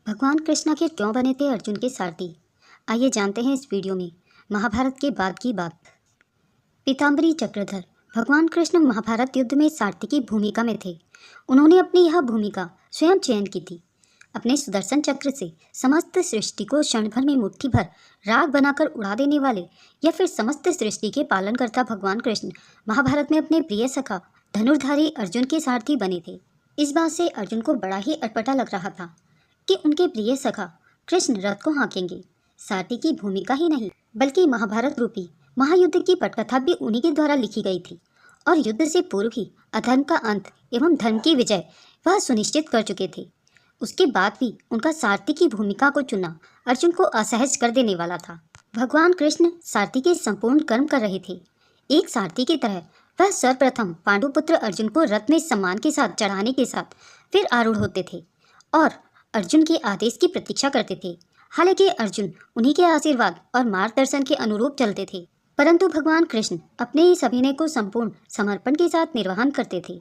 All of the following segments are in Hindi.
भगवान कृष्ण आखिर क्यों बने थे अर्जुन के सारथी? आइए जानते हैं इस वीडियो में महाभारत के बाद की बात। पीताम्बरी चक्रधर भगवान कृष्ण महाभारत युद्ध में सारथी की भूमिका में थे। उन्होंने अपनी यह भूमिका स्वयं चयन की थी। अपने सुदर्शन चक्र से समस्त सृष्टि को क्षण भर में मुट्ठी भर राग बनाकर उड़ा देने वाले या फिर समस्त सृष्टि के पालनकर्ता भगवान कृष्ण महाभारत में अपने प्रिय सखा धनुर्धारी अर्जुन के सारथी बने थे। इस बात से अर्जुन को बड़ा ही अटपटा लग रहा था कि उनके प्रिय सखा कृष्ण रथ को हाँकेंगे। सारथी की भूमिका ही नहीं बल्कि महाभारत रूपी महायुद्ध की पटकथा भी उन्हीं के द्वारा लिखी गई थी और युद्ध से पूर्व ही अधर्म का अंत एवं धर्म की विजय वह सुनिश्चित कर चुके थे। उसके बाद भी उनका सारथी की भूमिका को चुनना अर्जुन को असहज कर देने वाला था। भगवान कृष्ण सारथी के संपूर्ण कर्म कर रहे थे। एक सारथी की तरह वह सर्वप्रथम पांडुपुत्र अर्जुन को रथ में सम्मान के साथ चढ़ाने के साथ फिर आरूढ़ होते थे और अर्जुन के आदेश की प्रतीक्षा करते थे। हालांकि अर्जुन उन्हीं के आशीर्वाद और मार्गदर्शन के अनुरूप चलते थे, परंतु भगवान कृष्ण अपने इस अभिनय को संपूर्ण समर्पण के साथ निर्वहन करते थे।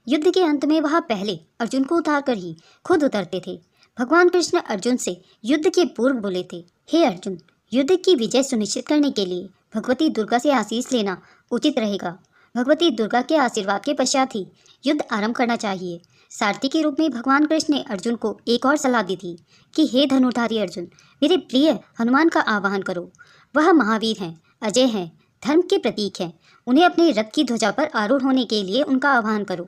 युद्ध के अंत में वह पहले अर्जुन को उतारकर ही खुद उतरते थे। भगवान कृष्ण अर्जुन से युद्ध के पूर्व बोले थे, हे अर्जुन, युद्ध की विजय सुनिश्चित करने के लिए भगवती दुर्गा से आशीष लेना उचित रहेगा। भगवती दुर्गा के आशीर्वाद के पश्चात ही युद्ध आरंभ करना चाहिए। सारथी के रूप में भगवान कृष्ण ने अर्जुन को एक और सलाह दी थी कि हे धनुर्धारी अर्जुन, मेरे प्रिय हनुमान का आवाहन करो। वह महावीर हैं, अजय हैं, धर्म के प्रतीक हैं। उन्हें अपने रथ की ध्वजा पर आरूढ़ होने के लिए उनका आह्वान करो।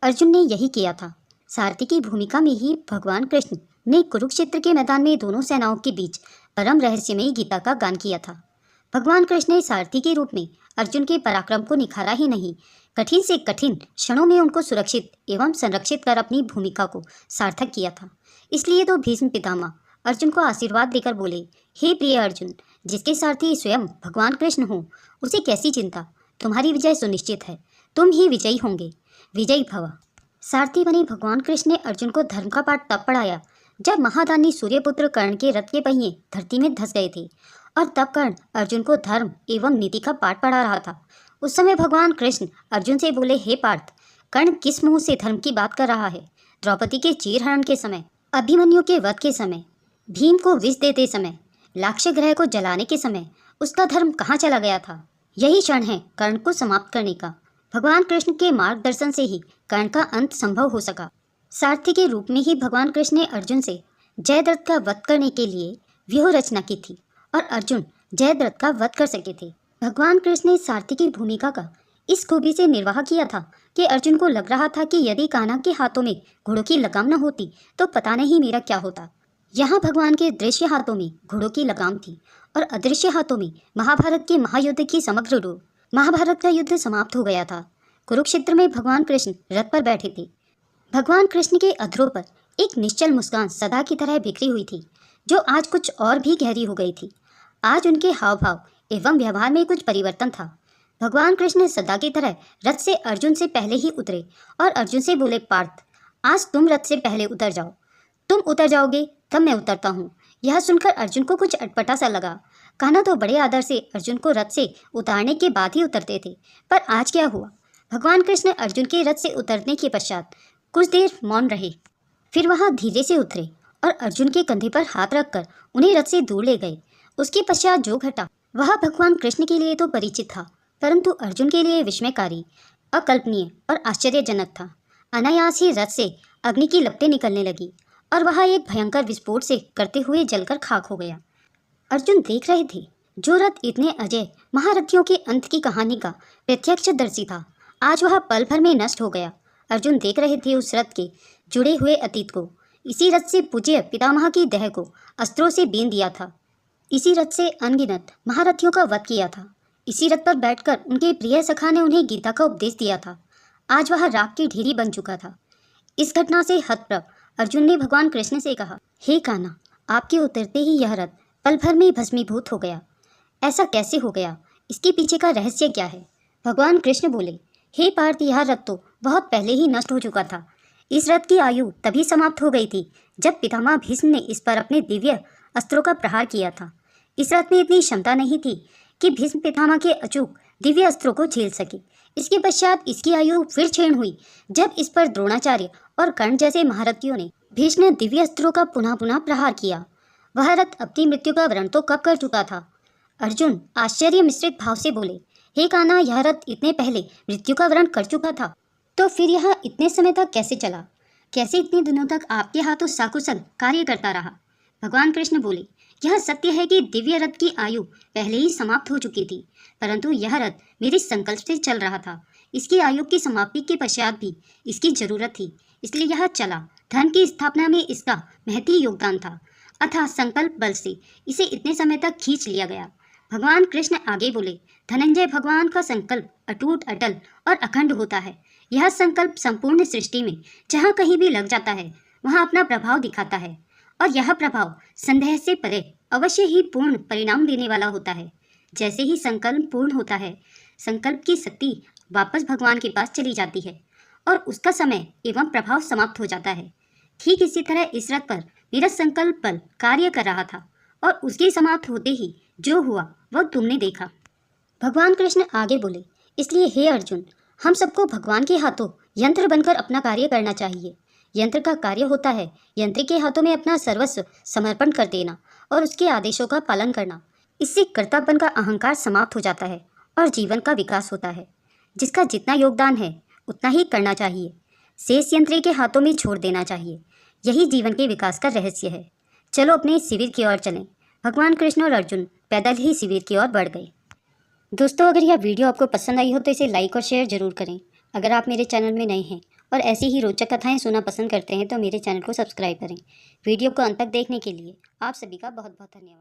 अर्जुन ने यही किया था। सारथी की भूमिका में ही भगवान कृष्ण ने कुरुक्षेत्र के मैदान में दोनों सेनाओं के बीच परम रहस्यमयी गीता का गान किया था। भगवान कृष्ण ने सारथी के रूप में अर्जुन के पराक्रम को निखारा ही नहीं, कठिन से कठिन क्षणों में उनको सुरक्षित एवं संरक्षित कर अपनी भूमिका को सार्थक किया था। इसलिए तो भीष्म पितामह अर्जुन को आशीर्वाद देकर बोले, हे प्रिय अर्जुन, जिसके सारथी स्वयं भगवान कृष्ण हो उसे कैसी चिंता, तुम्हारी विजय सुनिश्चित है, तुम ही विजयी होंगे, विजयी भव। सारथी बने भगवान कृष्ण ने अर्जुन को धर्म का पाठ तब पढ़ाया जब महादानी सूर्यपुत्र कर्ण के रथ के पहिए धरती में धंस गए थे और तब कर्ण अर्जुन को धर्म एवं नीति का पाठ पढ़ा रहा था। उस समय भगवान कृष्ण अर्जुन से बोले, हे पार्थ, कर्ण किस मुंह से धर्म की बात कर रहा है? द्रौपदी के चीरहरण के समय, अभिमन्यु के वध के समय, भीम को विष देते समय, लाक्षय ग्रह को जलाने के समय उसका धर्म कहाँ चला गया था? यही क्षण है कर्ण को समाप्त करने का। भगवान कृष्ण के मार्गदर्शन से ही कर्ण का अंत संभव हो सका। सारथी के रूप में ही भगवान कृष्ण ने अर्जुन से जयद्रथ का वध करने के लिए व्यूह रचना की थी और अर्जुन जयद्रथ का वध कर सके थे। भगवान कृष्ण ने सारथी की भूमिका का इस खूबी से निर्वाह किया था कि अर्जुन को लग रहा था कि यदि कान्हा के हाथों में घोड़ों की लगाम न होती तो पता नहीं मेरा क्या होता। यहाँ भगवान के दृश्य हाथों में घोड़ों की लगाम थी और अदृश्य हाथों में महाभारत के महायुद्ध की समग्र रूप। महाभारत का युद्ध समाप्त हो गया था। कुरुक्षेत्र में भगवान कृष्ण रथ पर बैठे थे। भगवान कृष्ण के अधरों पर एक निश्चल मुस्कान सदा की तरह बिखरी हुई थी, जो आज कुछ और भी गहरी हो गई थी। आज उनके हाव भाव एवं व्यवहार में कुछ परिवर्तन था। भगवान कृष्ण सदा की तरह रथ से अर्जुन से पहले ही उतरे और अर्जुन से बोले, पार्थ, आज तुम रथ से पहले उतर जाओ। तुम उतर जाओगे तब मैं उतरता हूँ। यह सुनकर अर्जुन को कुछ अटपटा सा लगा। कान्हा तो बड़े आदर से अर्जुन को रथ से उतारने के बाद ही उतरते थे, पर आज क्या हुआ? भगवान कृष्ण अर्जुन के रथ से उतरने के पश्चात कुछ देर मौन रहे, फिर वहाँ धीरे से उतरे और अर्जुन के कंधे पर हाथ रखकर उन्हें रथ से दूर ले गए। उसके पश्चात जो घटा वह भगवान कृष्ण के लिए तो परिचित था, परंतु अर्जुन के लिए विस्मयकारी, अकल्पनीय और आश्चर्यजनक था। अनायास ही रथ से अग्नि की लपटें निकलने लगी और वह एक भयंकर विस्फोट से करते हुए जलकर खाक हो गया। अर्जुन देख रहे थे जो रथ इतने अजय महारथियों के अंत की कहानी का प्रत्यक्षदर्शी था, आज वह पल भर में नष्ट हो गया। अर्जुन देख रहे थे उस रथ के जुड़े हुए अतीत को। इसी रथ से पूज्य पितामह की देह को अस्त्रों से बीन दिया था। इसी रथ से अनगिनत महारथियों का वध किया था। इसी रथ पर बैठकर उनके प्रिय सखा ने उन्हें गीता का उपदेश दिया था। आज वह राख की ढेरी बन चुका था। इस घटना से हतप्रभ अर्जुन ने भगवान कृष्ण से कहा, हे कान्हा, आपके उतरते ही यह रथ पल भर में भस्मीभूत हो गया। ऐसा कैसे हो गया? इसके पीछे का रहस्य क्या है? भगवान कृष्ण बोले, हे पार्थ, यह रथ तो बहुत पहले ही नष्ट हो चुका था। इस रथ की आयु तभी समाप्त हो गई थी जब पितामह भीष्म ने इस पर अपने दिव्य अस्त्रों का प्रहार किया था। इस रथ में इतनी क्षमता नहीं थी कि भीष्म पितामह के अचूक दिव्य अस्त्रों को झेल सके। इसके पश्चात इसकी आयु फिर क्षीण हुई जब इस पर द्रोणाचार्य और कर्ण जैसे महारथियों ने भीष्म ने दिव्य अस्त्रों का पुनः पुनः प्रहार किया। वह रथ अपनी मृत्यु का वरण तो कब कर चुका था। अर्जुन आश्चर्य मिश्रित भाव से बोले, हे कान्हा, यह रथ इतने पहले मृत्यु का वरण कर चुका था, तो फिर यह इतने समय तक कैसे चला? कैसे इतने दिनों तक आपके हाथों साकुशल कार्य करता रहा? भगवान कृष्ण बोले, यह सत्य है कि दिव्य रथ की आयु पहले ही समाप्त हो चुकी थी, परंतु यह रथ मेरे संकल्प से चल रहा था। इसकी आयु की समाप्ति के पश्चात भी इसकी जरूरत थी, इसलिए यह चला। धन की स्थापना में इसका महती योगदान था, अतः संकल्प बल से इसे इतने समय तक खींच लिया गया। भगवान कृष्ण आगे बोले, धनंजय, भगवान का संकल्प अटूट, अटल और अखंड होता है। यह संकल्प संपूर्ण सृष्टि में जहाँ कहीं भी लग जाता है वहाँ अपना प्रभाव दिखाता है, और यह प्रभाव संदेह से परे अवश्य ही पूर्ण परिणाम देने वाला होता है। जैसे ही संकल्प पूर्ण होता है, संकल्प की शक्ति वापस भगवान के पास चली जाती है और उसका समय एवं प्रभाव समाप्त हो जाता है। ठीक इसी तरह इस रथ पर मेरा संकल्प बल कार्य कर रहा था, और उसके समाप्त होते ही जो हुआ वह तुमने देखा। भगवान कृष्ण आगे बोले, इसलिए हे अर्जुन, हम सबको भगवान के हाथों यंत्र बनकर अपना कार्य करना चाहिए। यंत्र का कार्य होता है यंत्र के हाथों में अपना सर्वस्व समर्पण कर देना और उसके आदेशों का पालन करना। इससे कर्तापन का अहंकार समाप्त हो जाता है और जीवन का विकास होता है। जिसका जितना योगदान है उतना ही करना चाहिए, शेष यंत्र के हाथों में छोड़ देना चाहिए। यही जीवन के विकास का रहस्य है। चलो अपने शिविर की ओर चलें। भगवान कृष्ण और अर्जुन पैदल ही शिविर की ओर बढ़ गए। दोस्तों, अगर यह वीडियो आपको पसंद आई हो तो इसे लाइक और शेयर जरूर करें। अगर आप मेरे चैनल में नए हैं और ऐसी ही रोचक कथाएं सुनना पसंद करते हैं तो मेरे चैनल को सब्सक्राइब करें। वीडियो को अंत तक देखने के लिए आप सभी का बहुत बहुत धन्यवाद।